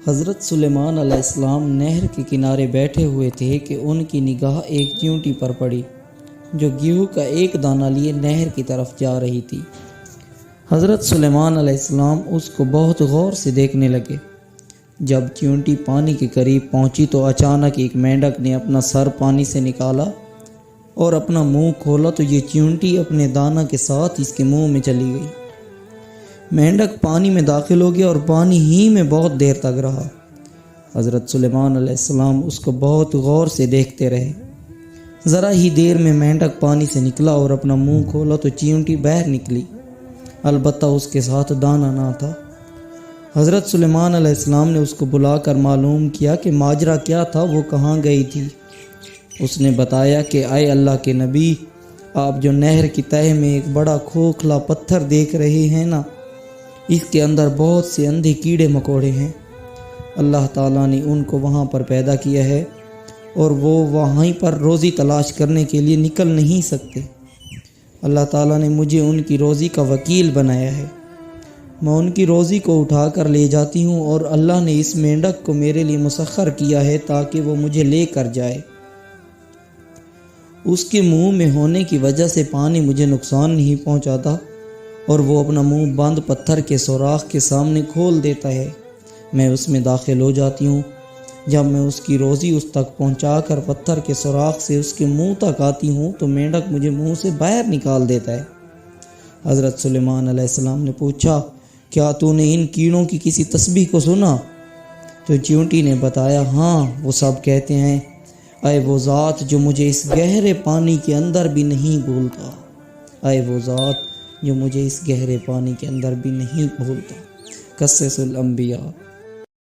حضرت سلیمان علیہ السلام نہر کے کنارے بیٹھے ہوئے تھے کہ ان کی نگاہ ایک چیونٹی پر پڑی جو گیہوں کا ایک دانہ لیے نہر کی طرف جا رہی تھی۔ حضرت سلیمان علیہ السلام اس کو بہت غور سے دیکھنے لگے۔ جب چیونٹی پانی کے قریب پہنچی تو اچانک ایک مینڈک نے اپنا سر پانی سے نکالا اور اپنا منہ کھولا تو یہ چیونٹی اپنے دانہ کے ساتھ اس کے منہ میں چلی گئی۔ مینڈک پانی میں داخل ہو گیا اور پانی ہی میں بہت دیر تک رہا۔ حضرت سلیمان علیہ السلام اس کو بہت غور سے دیکھتے رہے۔ ذرا ہی دیر میں مینڈک پانی سے نکلا اور اپنا منہ کھولا تو چیونٹی باہر نکلی، البتہ اس کے ساتھ دانہ نہ تھا۔ حضرت سلیمان علیہ السلام نے اس کو بلا کر معلوم کیا کہ ماجرا کیا تھا، وہ کہاں گئی تھی۔ اس نے بتایا کہ اے اللہ کے نبی، آپ جو نہر کی تہہ میں ایک بڑا کھوکھلا پتھر دیکھ رہے ہیں نا، اس کے اندر بہت سے اندھے کیڑے مکوڑے ہیں۔ اللہ تعالیٰ نے ان کو وہاں پر پیدا کیا ہے اور وہ وہیں پر روزی تلاش کرنے کے لیے نکل نہیں سکتے۔ اللہ تعالیٰ نے مجھے ان کی روزی کا وکیل بنایا ہے۔ میں ان کی روزی کو اٹھا کر لے جاتی ہوں اور اللہ نے اس مینڈک کو میرے لیے مسخر کیا ہے تاکہ وہ مجھے لے کر جائے۔ اس کے منہ میں ہونے کی وجہ سے پانی مجھے نقصان نہیں پہنچاتا اور وہ اپنا منہ بند پتھر کے سوراخ کے سامنے کھول دیتا ہے۔ میں اس میں داخل ہو جاتی ہوں۔ جب میں اس کی روزی اس تک پہنچا کر پتھر کے سوراخ سے اس کے منہ تک آتی ہوں تو مینڈک مجھے منہ سے باہر نکال دیتا ہے۔ حضرت سلیمان علیہ السلام نے پوچھا، کیا تو نے ان کیڑوں کی کسی تسبیح کو سنا؟ تو چیونٹی نے بتایا، ہاں، وہ سب کہتے ہیں، اے وہ ذات جو مجھے اس گہرے پانی کے اندر بھی نہیں بھولتا، اے وہ ذات جو مجھے اس گہرے پانی کے اندر بھی نہیں بھولتا۔ قصص الانبیاء۔